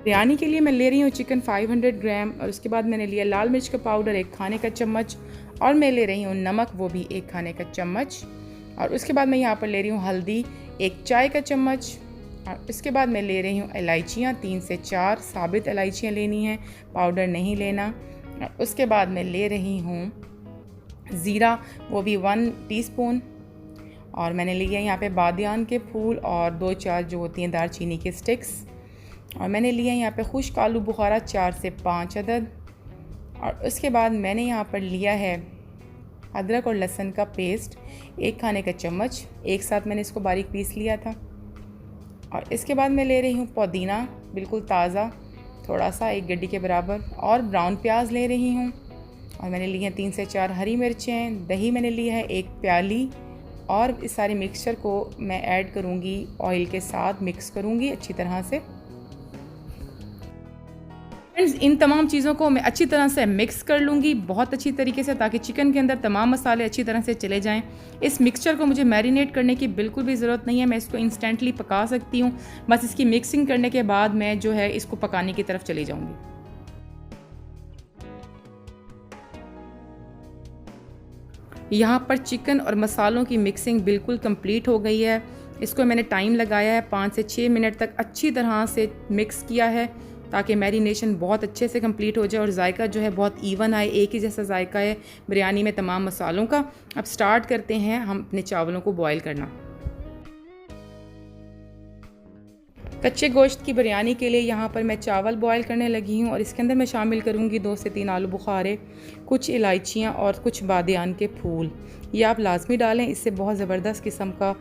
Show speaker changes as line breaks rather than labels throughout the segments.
बिरयानी के लिए मैं ले रही हूँ चिकन 500 ग्राम, और उसके बाद मैंने लिया लाल मिर्च का पाउडर 1 खाने का चम्मच, और मैं ले रही हूँ नमक, वो भी 1 खाने का चम्मच, और उसके बाद मैं यहाँ पर ले रही हूँ हल्दी 1 चाय का चम्मच, और इसके बाद मैं ले रही हूँ इलायचियाँ 3 से 4 साबित इलायचियाँ लेनी हैं, पाउडर नहीं लेना। और उसके बाद मैं ले रही हूँ ज़ीरा, वो भी 1 टीस्पून, और मैंने लिया यहाँ पे बादियान के फूल और 2-4 जो होती हैं दालचीनी के स्टिक्स, और मैंने लिया यहाँ पे खुश्क आलू बुखारा 4 से 5 अदद, और उसके बाद मैंने यहाँ पर लिया है अदरक और लहसुन का पेस्ट 1 खाने का चम्मच, एक साथ मैंने इसको बारीक पीस लिया था। और इसके बाद मैं ले रही हूँ पुदीना बिल्कुल ताज़ा थोड़ा सा 1 गड्डी के बराबर, और ब्राउन प्याज ले रही हूँ, और मैंने ली हैं 3 से 4 हरी मिर्चें, दही मैंने लिया है 1 प्याली, और इस सारे मिक्सचर को मैं ऐड करूँगी ऑयल के साथ, मिक्स करूँगी अच्छी तरह से। फ्रेंड्स, इन तमाम चीज़ों को मैं अच्छी तरह से मिक्स कर लूँगी बहुत अच्छी तरीके से, ताकि चिकन के अंदर तमाम मसाले अच्छी तरह से चले जाएं। इस मिक्सचर को मुझे मैरिनेट करने की बिल्कुल भी ज़रूरत नहीं है, मैं इसको इंस्टेंटली पका सकती हूँ। बस इसकी मिक्सिंग करने के बाद मैं जो है इसको पकाने की तरफ चली जाऊँगी। यहाँ पर चिकन और मसालों की मिक्सिंग बिल्कुल कंप्लीट हो गई है। इसको मैंने टाइम लगाया है 5 से 6 मिनट तक अच्छी तरह से मिक्स किया है, ताकि मैरिनेशन बहुत अच्छे से कंप्लीट हो जाए और जायका जो है बहुत इवन आए, एक ही जैसा जायका है बिरयानी में तमाम मसालों का। अब स्टार्ट करते हैं हम अपने चावलों को बॉयल करना। कच्चे गोश्त की बिरयानी के लिए यहाँ पर मैं चावल बॉयल करने लगी हूँ, और इसके अंदर मैं शामिल करूँगी 2 से 3 आलू बुखारे, कुछ इलायचियाँ और कुछ बादियान के फूल। ये आप लाजमी डालें, इससे बहुत ज़बरदस्त किस्म का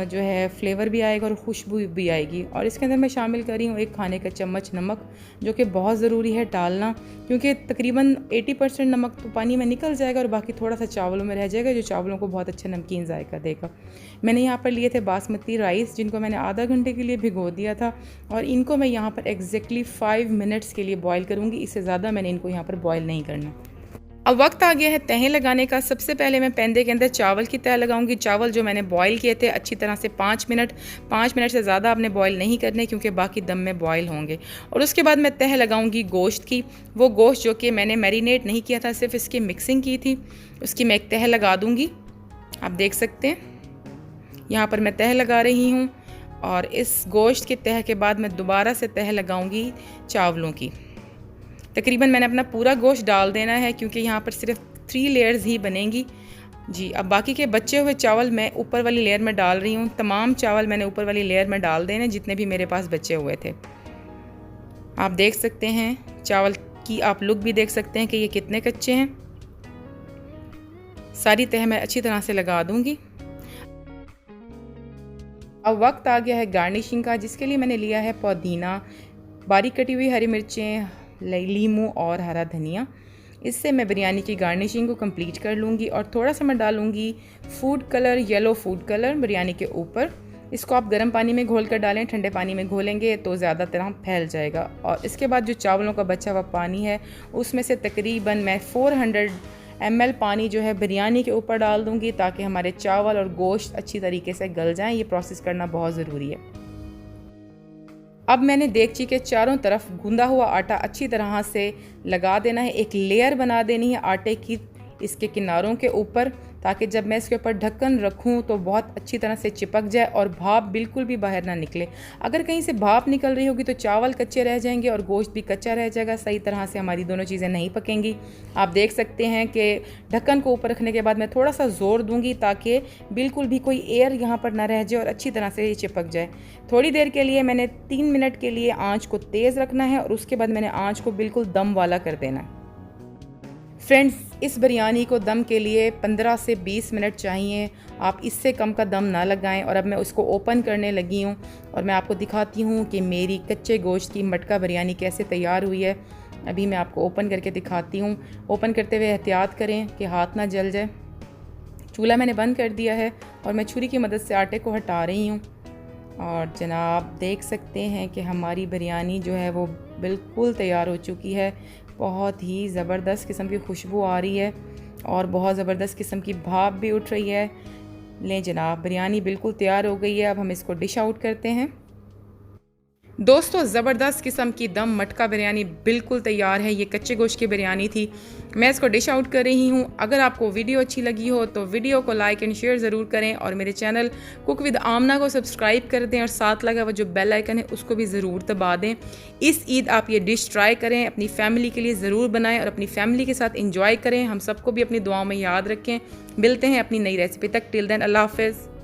जो है फ्लेवर भी आएगा और खुशबू भी आएगी। और इसके अंदर मैं शामिल कर रही हूँ 1 खाने का चम्मच नमक, जो कि बहुत ज़रूरी है डालना, क्योंकि तकरीबन 80% नमक तो पानी में निकल जाएगा और बाकी थोड़ा सा चावलों में रह जाएगा, जो चावलों को बहुत अच्छा नमकीन जायका देगा। मैंने यहाँ पर लिए थे बासमती राइस, जिनको मैंने आधा घंटे के लिए भिगो दिया था, और इनको मैं यहाँ पर एग्जैक्टली 5 मिनट्स के लिए बॉयल करूँगी, इससे ज़्यादा मैंने इनको यहाँ पर बॉयल नहीं करना। अब वक्त आ गया है तहें लगाने का। सबसे पहले मैं पैंदे के अंदर चावल की तह लगाऊंगी। चावल जो मैंने बॉयल किए थे अच्छी तरह से 5 मिनट से ज़्यादा आपने बॉयल नहीं करने, क्योंकि बाकी दम में बॉयल होंगे। और उसके बाद मैं तह लगाऊंगी गोश्त की। वो गोश्त जो कि मैंने मैरिनेट नहीं किया था, सिर्फ इसकी मिक्सिंग की थी, उसकी मैं एक तह लगा दूँगी। आप देख सकते हैं यहाँ पर मैं तह लगा रही हूँ, और इस गोश्त की तह के बाद मैं दोबारा से तह लगाऊंगी चावलों की। तकरीबन मैंने अपना पूरा गोश्त डाल देना है, क्योंकि यहाँ पर सिर्फ 3 लेयर्स ही बनेंगी जी। अब बाकी के बचे हुए चावल मैं ऊपर वाली लेयर में डाल रही हूँ। तमाम चावल मैंने ऊपर वाली लेयर में डाल देने, जितने भी मेरे पास बचे हुए थे। आप देख सकते हैं चावल की, आप लुक भी देख सकते हैं कि ये कितने कच्चे हैं। सारी तह मैं अच्छी तरह से लगा दूँगी। अब वक्त आ गया है गार्निशिंग का, जिसके लिए मैंने लिया है पुदीना, बारीक कटी हुई हरी मिर्चें, लीमू और हरा धनिया। इससे मैं बिरयानी की गार्निशिंग को कंप्लीट कर लूँगी, और थोड़ा सा मैं डालूँगी food colour, yellow food colour biryani के ऊपर। इसको आप गर्म पानी में घोल कर डालें, ठंडे पानी में घोलेंगे तो ज़्यादा तरह फैल जाएगा। और इसके बाद जो चावलों का बचा हुआ पानी है, उसमें से तकरीबन मैं 400 ml पानी जो है बिरयानी के ऊपर डाल दूँगी, ताकि हमारे चावल और गोश्त अच्छी तरीके से गल जाएँ। ये प्रोसेस करना बहुत ज़रूरी है। अब मैंने देगची के चारों तरफ गूंदा हुआ आटा अच्छी तरह से लगा देना है, एक लेयर बना देनी है आटे की इसके किनारों के ऊपर, ताकि जब मैं इसके ऊपर ढक्कन रखूं तो बहुत अच्छी तरह से चिपक जाए और भाप बिल्कुल भी बाहर ना निकले। अगर कहीं से भाप निकल रही होगी तो चावल कच्चे रह जाएंगे और गोश्त भी कच्चा रह जाएगा, सही तरह से हमारी दोनों चीज़ें नहीं पकेंगी। आप देख सकते हैं कि ढक्कन को ऊपर रखने के बाद मैं थोड़ा सा ज़ोर दूंगी, ताकि बिल्कुल भी कोई एयर यहाँ पर ना रह जाए और अच्छी तरह से ये चिपक जाए। थोड़ी देर के लिए मैंने 3 मिनट के लिए आँच को तेज़ रखना है, और उसके बाद मैंने आँच को बिल्कुल दम वाला कर देना है। फ्रेंड्स, इस बिरयानी को दम के लिए 15 से 20 मिनट चाहिए, आप इससे कम का दम ना लगाएं। और अब मैं उसको ओपन करने लगी हूं, और मैं आपको दिखाती हूं कि मेरी कच्चे गोश्त की मटका बिरयानी कैसे तैयार हुई है। अभी मैं आपको ओपन करके दिखाती हूं। ओपन करते हुए एहतियात करें कि हाथ ना जल जाए। चूल्हा मैंने बंद कर दिया है, और मैं छुरी की मदद से आटे को हटा रही हूँ। और जनाब देख सकते हैं कि हमारी बिरयानी जो है वो बिल्कुल तैयार हो चुकी है। बहुत ही ज़बरदस्त किस्म की खुशबू आ रही है, और बहुत ज़बरदस्त किस्म की भाप भी उठ रही है। लें जनाब, बिरयानी बिल्कुल तैयार हो गई है। अब हम इसको डिश आउट करते हैं। दोस्तों ज़बरदस्त किस्म की दम मटका बिरयानी बिल्कुल तैयार है। ये कच्चे गोश्त की बिरयानी थी। मैं इसको डिश आउट कर रही हूँ। अगर आपको वीडियो अच्छी लगी हो तो वीडियो को लाइक एंड शेयर ज़रूर करें और मेरे चैनल कुक विद आमना को सब्सक्राइब कर दें और साथ लगा हुआ जो बेल आइकन है उसको भी ज़रूर दबा दें। इस ईद आप ये डिश ट्राई करें, अपनी फैमिली के लिए ज़रूर बनाएं और अपनी फैमिली के साथ इंजॉय करें। हम सबको भी अपनी दुआओं में याद रखें। मिलते हैं अपनी नई रेसिपी तक। टिल देन अल्लाह हाफ़िज़।